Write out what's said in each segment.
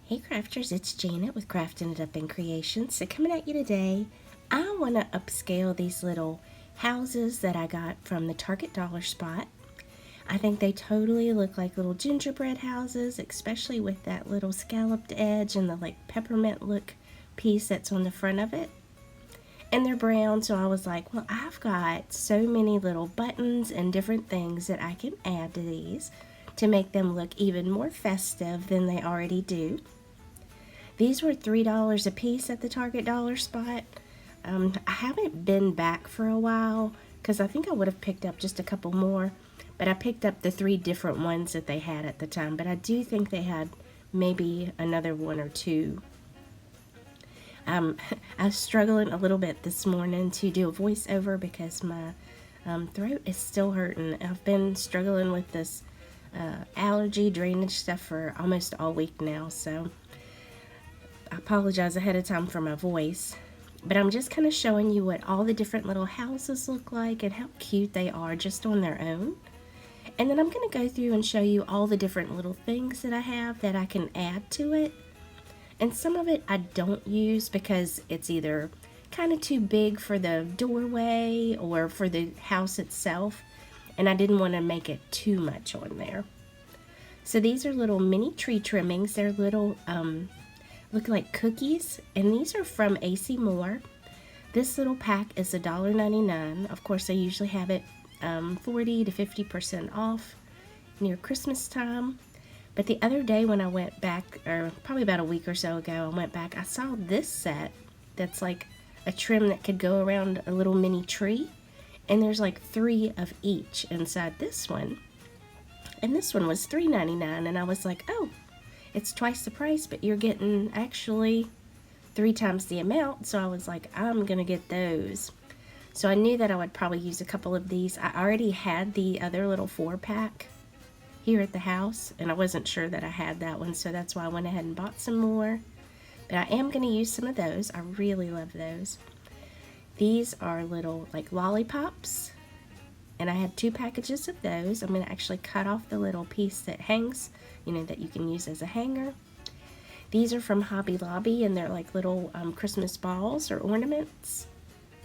Hey crafters, it's Janet with Crafting It Up in Creations. So coming at you today, I want to upscale these little houses that I got from the Target Dollar Spot. I think they totally look like little gingerbread houses, especially with that little scalloped edge and the like peppermint look piece that's on the front of it. And they're brown, so I was like, well, I've got so many little buttons and different things that I can add to these to make them look even more festive than they already do. These were $3 a piece at the Target Dollar Spot. I haven't been back for a while because I think I would have picked up just a couple more, but I picked up the 3 different ones that they had at the time, but I do think they had maybe another 1 or 2. I was struggling a little bit this morning to do a voiceover because my throat is still hurting. I've been struggling with this allergy drainage stuff for almost all week now, so I apologize ahead of time for my voice, but I'm just kind of showing you what all the different little houses look like and how cute they are just on their own. And then I'm going to go through and show you all the different little things that I have that I can add to it. And some of it I don't use because it's either kind of too big for the doorway or for the house itself, and I didn't want to make it too much on there. So these are little mini tree trimmings. They're little look like cookies, and these are from AC Moore. This little pack is $1.99. Of course, I usually have it 40 to 50% off near Christmas time. But the other day when I went back, or probably about a week or so ago, I went back, I saw this set that's like a trim that could go around a little mini tree, and there's like 3 of each inside this one. And this one was $3.99, and I was like, oh, it's twice the price, but you're getting actually 3 times the amount. So I was like, I'm gonna get those. So I knew that I would probably use a couple of these. I already had the other little 4-pack here at the house, and I wasn't sure that I had that one, so that's why I went ahead and bought some more. But I am gonna use some of those. I really love those. These are little like lollipops, and I have 2 packages of those. I'm gonna actually cut off the little piece that hangs, you know, that you can use as a hanger. These are from Hobby Lobby, and they're like little Christmas balls or ornaments.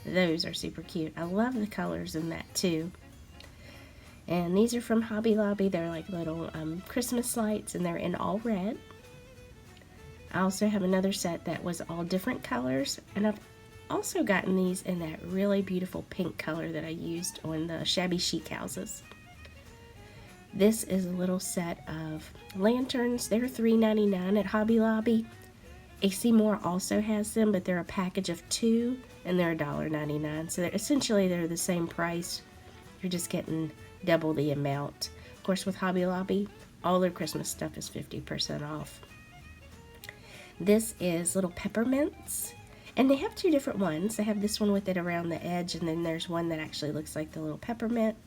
Those are super cute. I love the colors in that too. And these are from Hobby Lobby. They're like little Christmas lights, and they're in all red. I also have another set that was all different colors, and I've also gotten these in that really beautiful pink color that I used on the shabby chic houses. This is a little set of lanterns. They're $3.99 at Hobby Lobby. AC Moore also has them, but they're a package of 2, and they're $1.99. So they're the same price. You're just getting double the amount. Of course, with Hobby Lobby, all their Christmas stuff is 50% off. This is little peppermints, and they have 2 different ones. They have this one with it around the edge, and then there's one that actually looks like the little peppermint.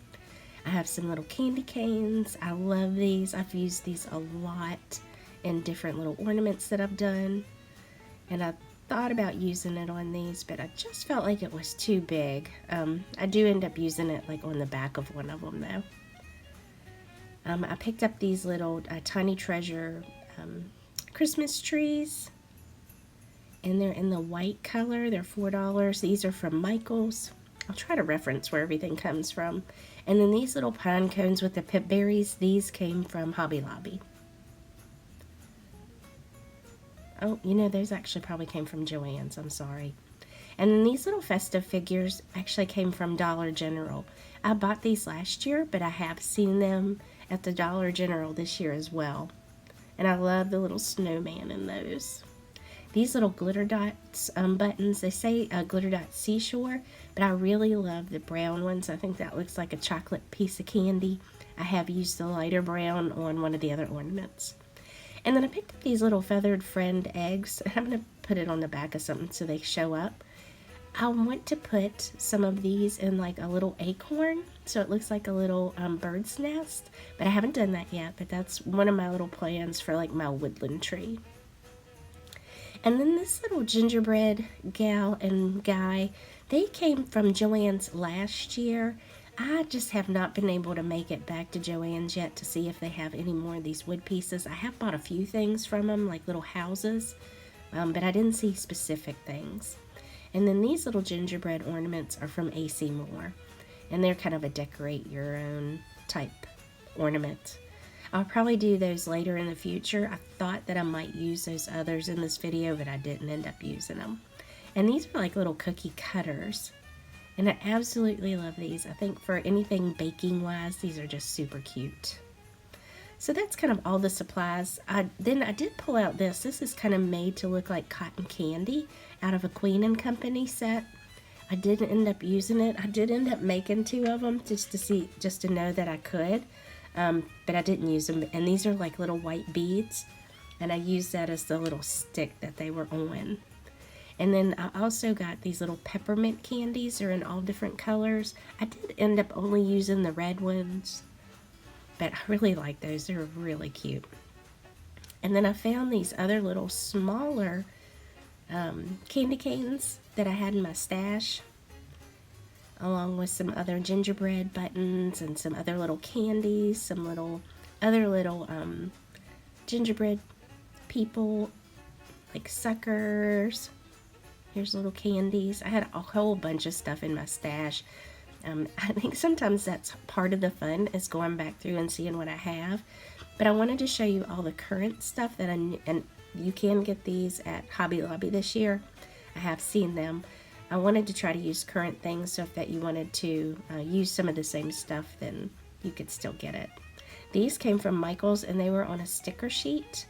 I have some little candy canes. I love these. I've used these a lot in different little ornaments that I've done, and I thought about using it on these, but I just felt like it was too big. I do end up using it like on the back of one of them though. I picked up these little Tiny Treasure Christmas trees, and they're in the white color. They're $4. These are from Michael's. I'll try to reference where everything comes from. And then these little pine cones with the pip berries, these came from Hobby Lobby. Oh, you know, those actually probably came from Joann's, I'm sorry. And then these little festive figures actually came from Dollar General. I bought these last year, but I have seen them at the Dollar General this year as well. And I love the little snowman in those. These little glitter dots buttons, they say glitter dot seashore, but I really love the brown ones. I think that looks like a chocolate piece of candy. I have used the lighter brown on one of the other ornaments. And then I picked up these little feathered friend eggs. I'm going to put it on the back of something so they show up. I want to put some of these in like a little acorn, so it looks like a little bird's nest, but I haven't done that yet, but that's one of my little plans for like my woodland tree. And then this little gingerbread gal and guy, they came from Joann's last year. I just have not been able to make it back to Joann's yet to see if they have any more of these wood pieces. I have bought a few things from them, like little houses, but I didn't see specific things. And then these little gingerbread ornaments are from AC Moore, and they're kind of a decorate your own type ornament. I'll probably do those later in the future. I thought that I might use those others in this video, but I didn't end up using them. And these are like little cookie cutters. And I absolutely love these. I think for anything baking wise, these are just super cute. So that's kind of all the supplies. Then I did pull out this. This is kind of made to look like cotton candy out of a Queen and Company set. I didn't end up using it. I did end up making 2 of them just to know that I could. But I didn't use them. And these are like little white beads. And I used that as the little stick that they were on. And then I also got these little peppermint candies. They're in all different colors. I did end up only using the red ones, but I really like those. They're really cute. And then I found these other little smaller candy canes that I had in my stash, along with some other gingerbread buttons and some other little candies, some other little gingerbread people, like suckers. Here's little candies. I had a whole bunch of stuff in my stash. I think sometimes that's part of the fun, is going back through and seeing what I have. But I wanted to show you all the current stuff that and you can get these at Hobby Lobby this year. I have seen them. I wanted to try to use current things, so if that you wanted to use some of the same stuff, then you could still get it. These came from Michael's, and they were on a sticker sheet.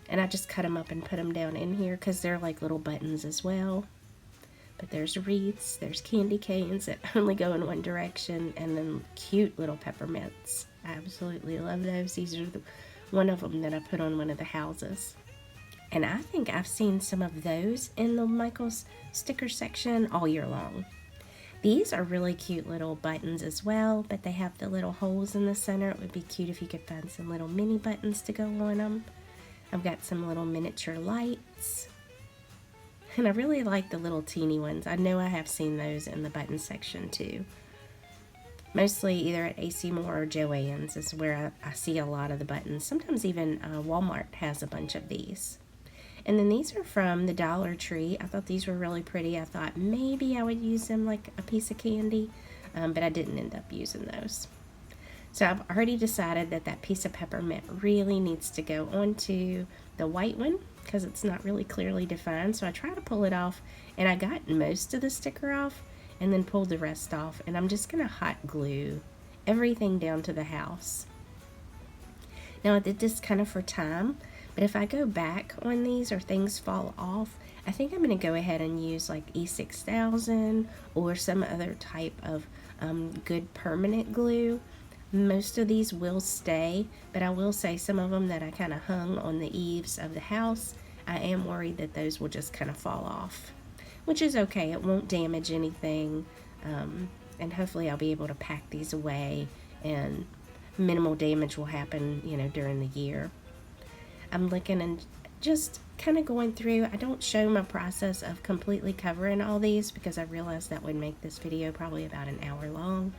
And I just cut them up and put them down in here because they're like little buttons as well. But there's wreaths, there's candy canes that only go in one direction, and then cute little peppermints. I absolutely love those. These are one of them that I put on one of the houses. And I think I've seen some of those in the Michael's sticker section all year long. These are really cute little buttons as well, but they have the little holes in the center. It would be cute if you could find some little mini buttons to go on them. I've got some little miniature lights. And I really like the little teeny ones. I know I have seen those in the button section too. Mostly either at AC Moore or Joann's is where I see a lot of the buttons. Sometimes even Walmart has a bunch of these. And then these are from the Dollar Tree. I thought these were really pretty. I thought maybe I would use them like a piece of candy, but I didn't end up using those. So I've already decided that that piece of peppermint really needs to go onto the white one because it's not really clearly defined. So I try to pull it off, and I got most of the sticker off and then pulled the rest off. And I'm just going to hot glue everything down to the house. Now I did this kind of for time, but if I go back on these or things fall off, I think I'm going to go ahead and use like E6000 or some other type of good permanent glue. Most of these will stay, but I will say some of them that I kind of hung on the eaves of the house, I am worried that those will just kind of fall off, which is okay. It won't damage anything, and hopefully I'll be able to pack these away and minimal damage will happen, you know, during the year. I'm looking and just kind of going through. I don't show my process of completely covering all these because I realized that would make this video probably about an hour long.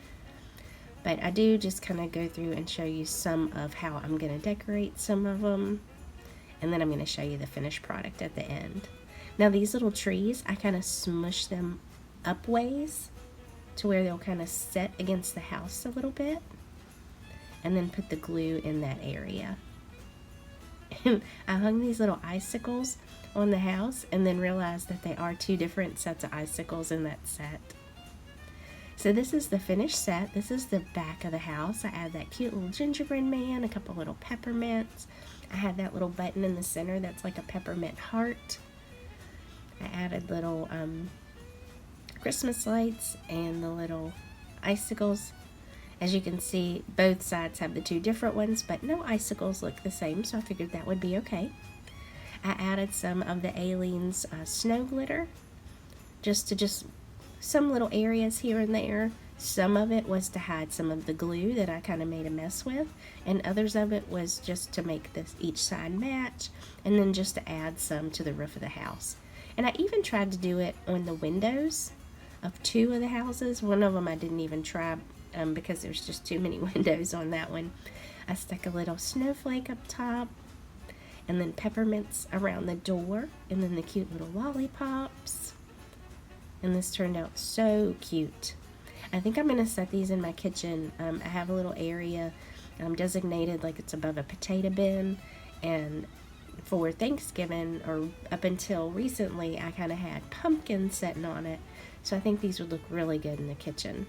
But I do just kind of go through and show you some of how I'm going to decorate some of them. And then I'm going to show you the finished product at the end. Now these little trees, I kind of smush them up ways to where they'll kind of set against the house a little bit. And then put the glue in that area. And I hung these little icicles on the house and then realized that they are 2 different sets of icicles in that set. So this is the finished set. This is the back of the house. I add that cute little gingerbread man, a couple little peppermints. I had that little button in the center that's like a peppermint heart. I added little Christmas lights and the little icicles. As you can see, both sides have the 2 different ones, but no icicles look the same, so I figured that would be okay. I added some of the Aleene's snow glitter, just some little areas here and there. Some of it was to hide some of the glue that I kind of made a mess with, and others of it was just to make this each side match, and then just to add some to the roof of the house. And I even tried to do it on the windows of 2 of the houses. One of them I didn't even try because there's just too many windows on that one. I stuck a little snowflake up top, and then peppermints around the door, and then the cute little lollipops. And this turned out so cute. I think I'm going to set these in my kitchen. I have a little area designated like it's above a potato bin, and for Thanksgiving, or up until recently, I kind of had pumpkins sitting on it, so I think these would look really good in the kitchen.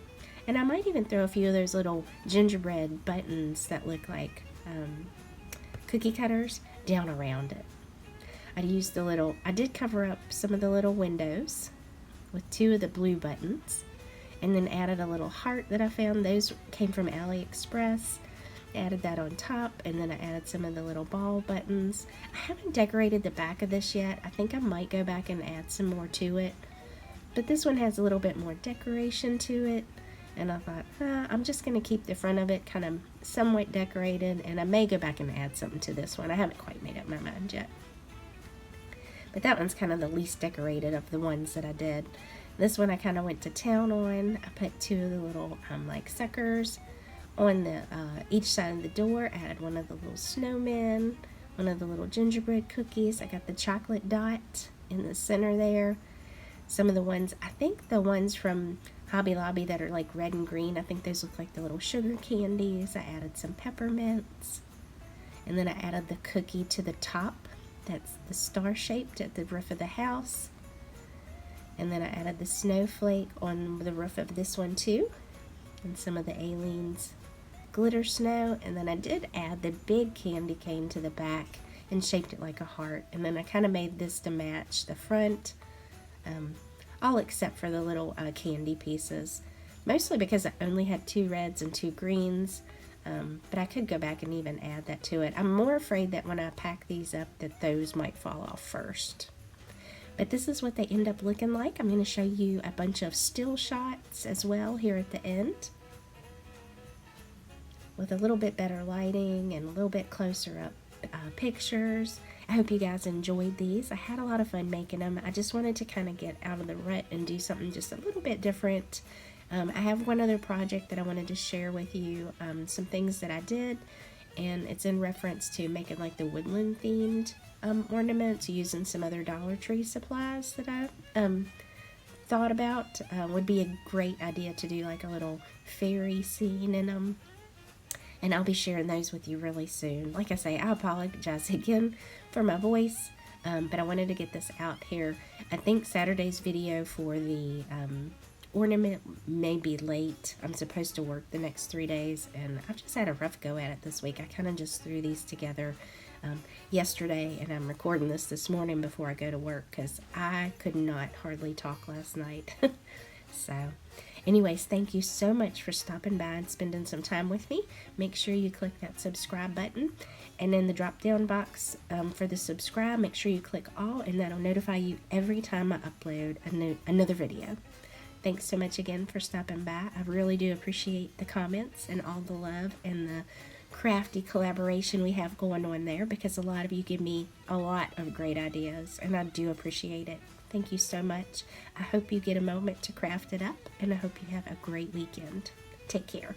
And I might even throw a few of those little gingerbread buttons that look like cookie cutters down around it. I did cover up some of the little windows with 2 of the blue buttons, and then added a little heart that I found. Those came from AliExpress. Added that on top, and then I added some of the little ball buttons. I haven't decorated the back of this yet. I think I might go back and add some more to it, but this one has a little bit more decoration to it, and I thought, I'm just going to keep the front of it kind of somewhat decorated, and I may go back and add something to this one. I haven't quite made up my mind yet, but that one's kind of the least decorated of the ones that I did. This one I kind of went to town on. I put 2 of the little like suckers on the each side of the door. Added one of the little snowmen, one of the little gingerbread cookies. I got the chocolate dot in the center there. Some of the ones, I think the ones from Hobby Lobby that are like red and green, I think those look like the little sugar candies. I added some peppermints, and then I added the cookie to the top. That's the star shaped at the roof of the house. And then I added the snowflake on the roof of this one too, and some of the Aleene's glitter snow. And then I did add the big candy cane to the back and shaped it like a heart. And then I kind of made this to match the front, all except for the little candy pieces, mostly because I only had 2 reds and 2 greens. But I could go back and even add that to it. I'm more afraid that when I pack these up that those might fall off first. But this is what they end up looking like. I'm going to show you a bunch of still shots as well here at the end, with a little bit better lighting and a little bit closer up pictures. I hope you guys enjoyed these. I had a lot of fun making them. I just wanted to kind of get out of the rut and do something just a little bit different. I have one other project that I wanted to share with you, some things that I did, and it's in reference to making like the woodland themed ornaments using some other Dollar Tree supplies that I thought about. Would be a great idea to do like a little fairy scene in them, and I'll be sharing those with you really soon. Like I say, I apologize again for my voice, but I wanted to get this out here. I think Saturday's video for the ornament may be late. I'm supposed to work the next 3 days, and I've just had a rough go at it this week. I kind of just threw these together yesterday, and I'm recording this morning before I go to work because I could not hardly talk last night. So anyways, thank you so much for stopping by and spending some time with me. Make sure you click that subscribe button, and in the drop down box for the subscribe, make sure you click all, and that'll notify you every time I upload another video. Thanks so much again for stopping by. I really do appreciate the comments and all the love and the crafty collaboration we have going on there, because a lot of you give me a lot of great ideas, and I do appreciate it. Thank you so much. I hope you get a moment to craft it up, and I hope you have a great weekend. Take care.